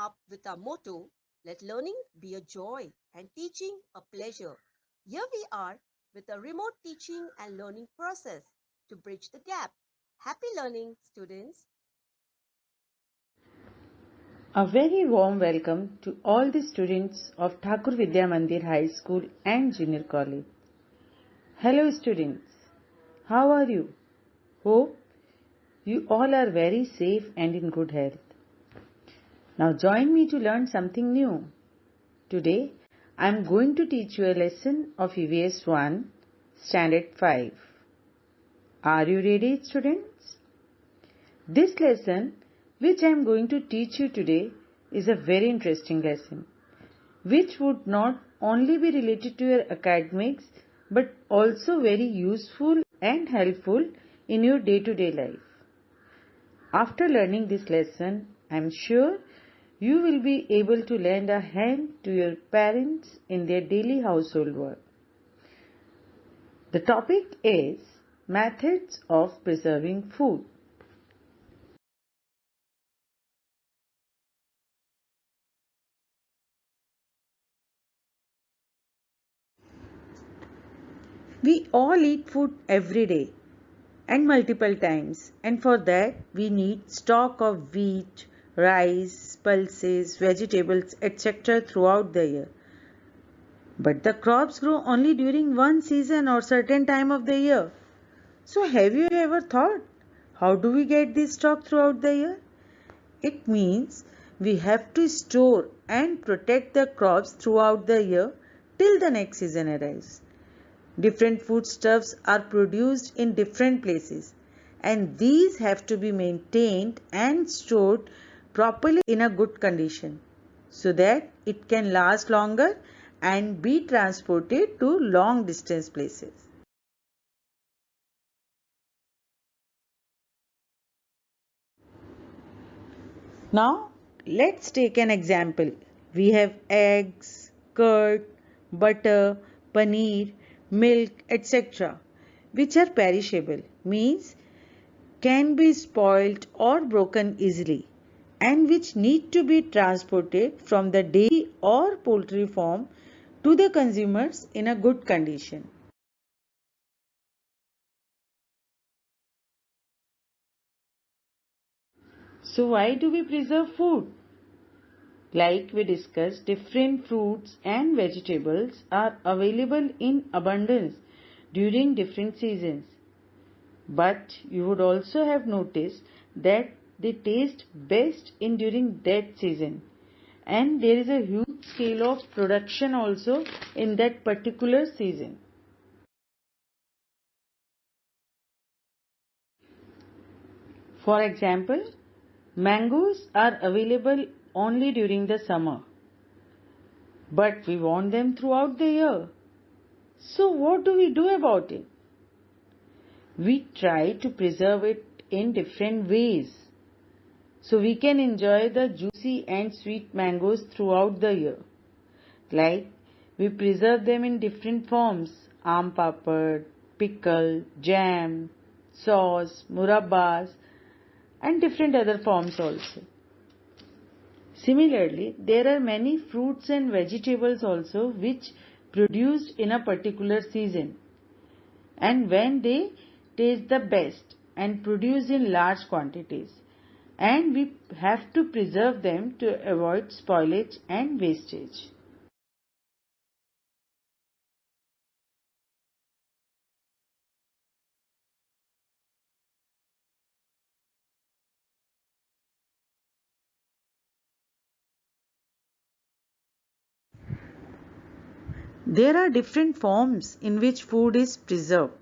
up with our motto, let learning be a joy and teaching a pleasure. Here we are with a remote teaching and learning process to bridge the gap. Happy learning, students. A very warm welcome to all the students of Thakur Vidya Mandir High School and Junior College. Hello students, how are you? Hope you all are very safe and in good health. Now join me to learn something new. Today I am going to teach you a lesson of EVS 1, Standard 5. Are you ready, students? This lesson which I am going to teach you today is a very interesting lesson which would not only be related to your academics but also very useful and helpful in your day-to-day life. After learning this lesson, I am sure you will be able to lend a hand to your parents in their daily household work. The topic is methods of preserving food. We all eat food every day and multiple times, and for that we need stock of wheat, rice, pulses, vegetables, etc. throughout the year. But the crops grow only during one season or certain time of the year. So have you ever thought, how do we get this stock throughout the year? It means we have to store and protect the crops throughout the year till the next season arrives. Different foodstuffs are produced in different places, and these have to be maintained and stored properly in a good condition so that it can last longer and be transported to long distance places. Now, let's take an example. We have eggs, curd, butter, paneer, milk, etc., which are perishable, means can be spoiled or broken easily, and which need to be transported from the dairy or poultry farm to the consumers in a good condition. So why do we preserve food? Like we discussed, different fruits and vegetables are available in abundance during different seasons. But you would also have noticed that they taste best in during that season. And there is a huge scale of production also in that particular season. For example, mangoes are available only during the summer, but we want them throughout the year. So what do we do about it? We try to preserve it in different ways so we can enjoy the juicy and sweet mangoes throughout the year. Like we preserve them in different forms: aam papad, pickle, jam, sauce, murabbas, and different other forms also. Similarly, there are many fruits and vegetables also which produced in a particular season, and when they taste the best and produce in large quantities, and we have to preserve them to avoid spoilage and wastage. There are different forms in which food is preserved,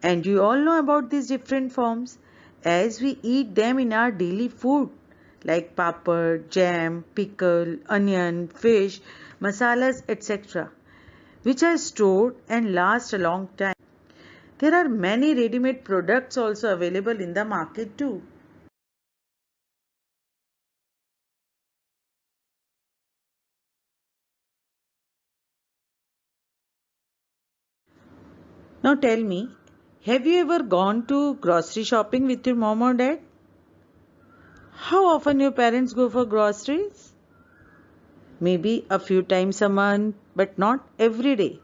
and you all know about these different forms as we eat them in our daily food like papad, jam, pickle, onion, fish, masalas, etc., which are stored and last a long time. There are many ready-made products also available in the market too. Now tell me, have you ever gone to grocery shopping with your mom or dad? How often your parents go for groceries? Maybe a few times a month, but not every day.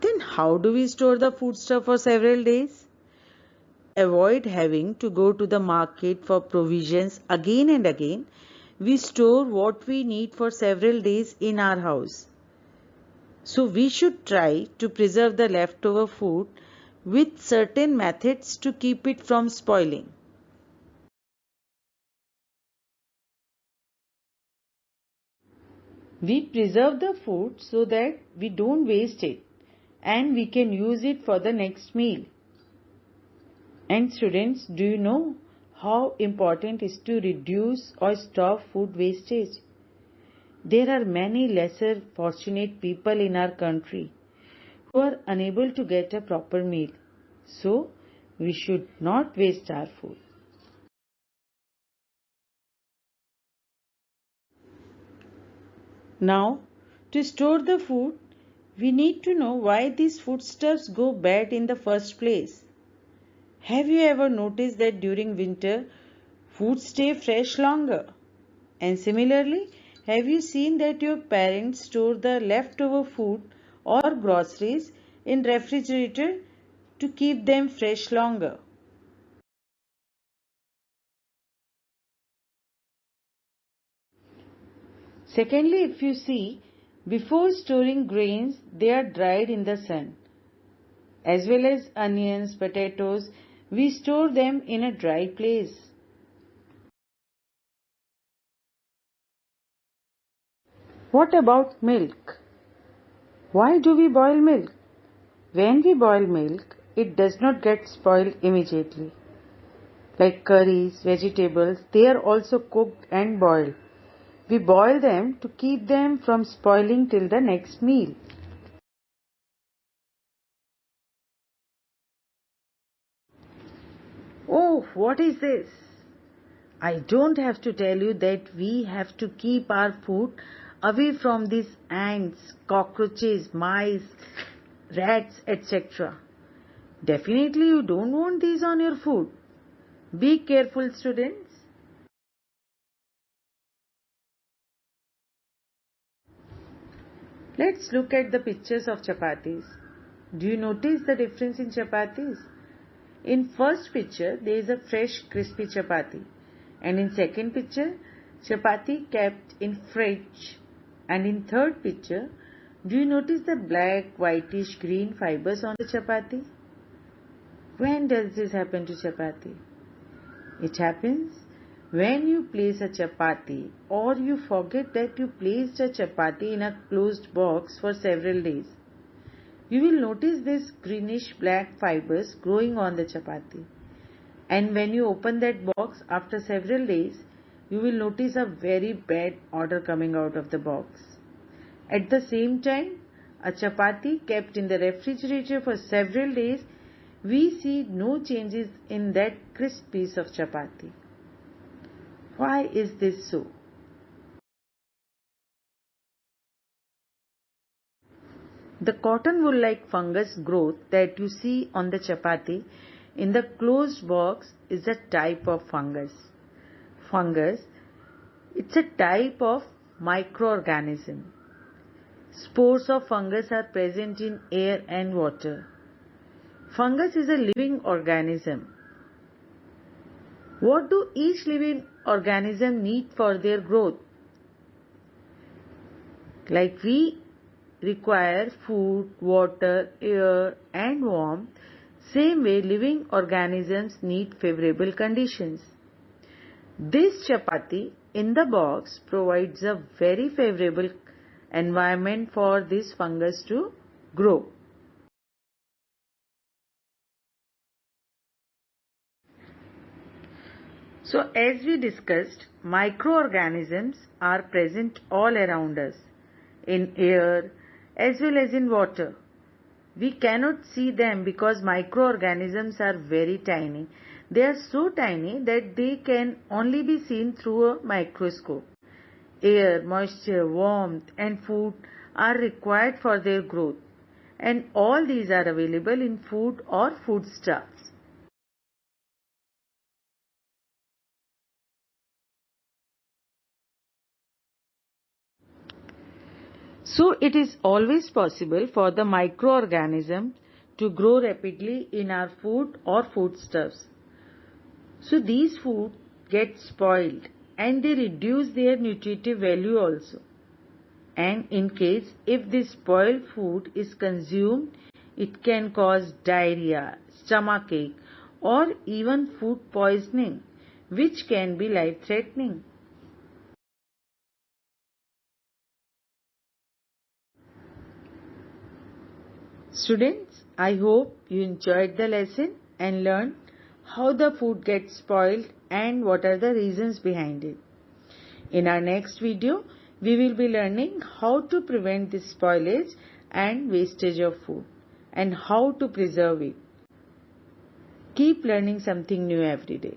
Then how do we store the foodstuff for several days? Avoid having to go to the market for provisions again and again. We store what we need for several days in our house. So we should try to preserve the leftover food with certain methods to keep it from spoiling. We preserve the food so that we don't waste it and we can use it for the next meal. And students, do you know how important it is to reduce or stop food wastage? There are many lesser fortunate people in our country who are unable to get a proper meal. So, we should not waste our food. Now, to store the food, we need to know why these foodstuffs go bad in the first place. Have you ever noticed that during winter, food stay fresh longer? And similarly, have you seen that your parents store the leftover food or groceries in refrigerator to keep them fresh longer? Secondly, if you see, before storing grains, they are dried in the sun. As well as onions, potatoes, we store them in a dry place. What about milk? Why do we boil milk? When we boil milk, it does not get spoiled immediately. Like curries, vegetables, they are also cooked and boiled. We boil them to keep them from spoiling till the next meal. Oh, what is this? I don't have to tell you that we have to keep our food away from these ants, cockroaches, mice, rats, etc. Definitely you don't want these on your food. Be careful, students. Let's look at the pictures of chapatis. Do you notice the difference in chapatis? In first picture, there is a fresh crispy chapati, and in second picture, chapati kept in fridge, and in third picture, do you notice the black, whitish, green fibers on the chapati? When does this happen to chapati? It happens when you place a chapati or you forget that you placed a chapati in a closed box for several days. You will notice these greenish black fibers growing on the chapati. And when you open that box after several days, you will notice a very bad odor coming out of the box. At the same time, a chapati kept in the refrigerator for several days, we see no changes in that crisp piece of chapati. Why is this so? The cotton wool like fungus growth that you see on the chapati in the closed box is a type of fungus. Fungus, it's a type of microorganism. Spores of fungus are present in air and water. Fungus is a living organism. What do each living organism need for their growth? Like we require food, water, air and warmth, same way living organisms need favorable conditions. This chapati in the box provides a very favorable environment for this fungus to grow. So as we discussed, microorganisms are present all around us, in air as well as in water. We cannot see them because microorganisms are very tiny. They are so tiny that they can only be seen through a microscope. Air, moisture, warmth and food are required for their growth, and all these are available in food or foodstuffs. So it is always possible for the microorganisms to grow rapidly in our food or foodstuffs. So these food get spoiled and they reduce their nutritive value also. And in case if this spoiled food is consumed, it can cause diarrhea, stomachache, or even food poisoning, which can be life-threatening. Students, I hope you enjoyed the lesson and learned how the food gets spoiled and what are the reasons behind it. In our next video, we will be learning how to prevent this spoilage and wastage of food and how to preserve it. Keep learning something new every day.